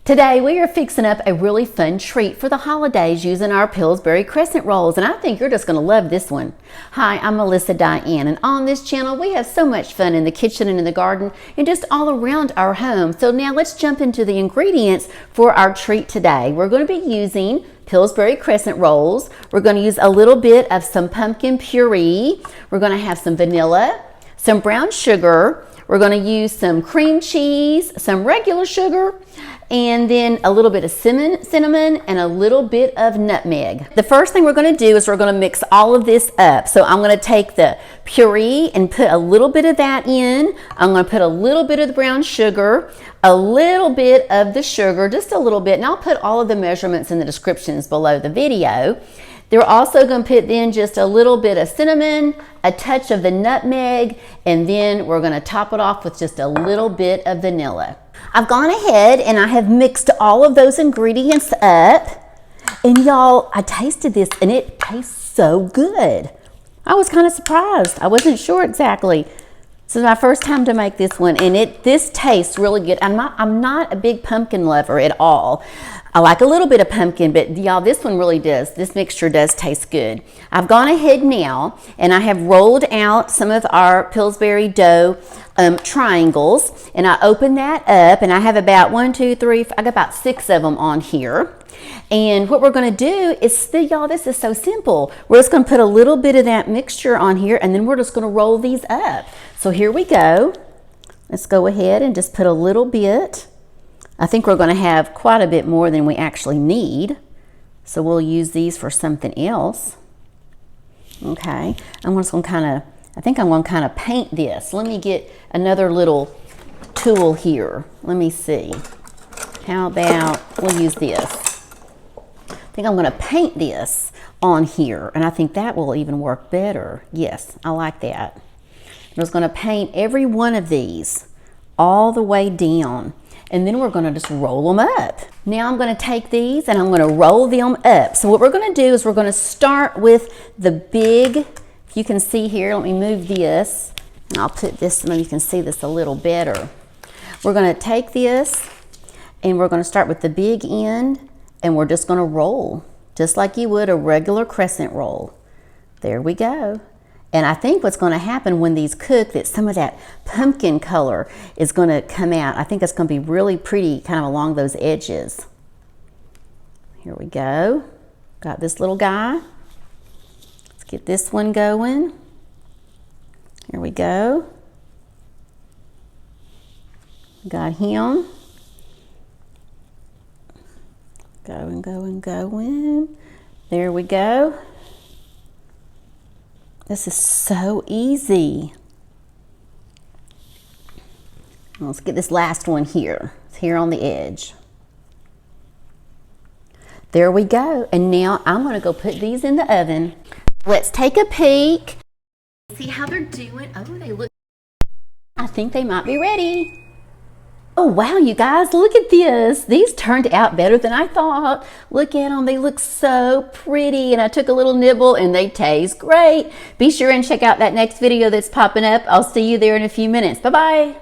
Today we are fixing up a really fun treat for the holidays using our Pillsbury Crescent rolls, and I think you're just going to love this one. Hi, I'm Melissa Diane, and on this channel we have so much fun in the kitchen and in the garden and just all around our home. So now let's jump into the ingredients for our treat today. We're going to be using Pillsbury Crescent rolls. We're going to use a little bit of some pumpkin puree. We're going to have some vanilla, some brown sugar. We're going to use some cream cheese, some regular sugar, and then a little bit of cinnamon and a little bit of nutmeg. The first thing we're going to do is we're going to mix all of this up. So I'm going to take the puree and put a little bit of that in. I'm going to put a little bit of the brown sugar, a little bit of the sugar, just a little bit, and I'll put all of the measurements in the descriptions below the video. They're also going to put in just a little bit of cinnamon, a touch of the nutmeg, and then we're going to top it off with just a little bit of vanilla. I've gone ahead and I have mixed all of those ingredients up, and y'all, I tasted this and it tastes so good. I was kind of surprised. I wasn't sure exactly. This is my first time to make this one, and this tastes really good. I'm not a big pumpkin lover at all. I like a little bit of pumpkin, but y'all, this one really does. This mixture does taste good. I've gone ahead now and I have rolled out some of our Pillsbury dough triangles, and I opened that up, and I have about I got about 6 of them on here. And what we're going to do is, y'all, this is so simple. We're just going to put a little bit of that mixture on here, and then we're just going to roll these up. So here we go. Let's go ahead and just put a little bit. I think we're going to have quite a bit more than we actually need, so we'll use these for something else. Okay, I'm just going to kind of paint this. Let me get another little tool here. Let me see. How about we'll use this. I think I'm going to paint this on here, and I think that will even work better. Yes, I like that. I'm just going to paint every one of these all the way down, and then we're going to just roll them up. Now I'm going to take these and I'm going to roll them up. So what we're going to do is we're going to start with the big, if you can see here, let me move this, and I'll put this so you can see this a little better. We're going to take this and we're going to start with the big end, and we're just going to roll just like you would a regular crescent roll. There we go. And I think what's going to happen when these cook, that some of that pumpkin color is going to come out. I think it's going to be really pretty kind of along those edges. Here we go. Got this little guy. Let's get this one going. Here we go. Got him. Going, going, going. There we go. This is so easy. Let's get this last one here. It's here on the edge. There we go. And now I'm going to go put these in the oven. Let's take a peek. See how they're doing. Oh, they look. I think they might be ready. Oh, wow, you guys, look at this. These turned out better than I thought. Look at them. They look so pretty. And I took a little nibble, and they taste great. Be sure and check out that next video that's popping up. I'll see you there in a few minutes. Bye-bye.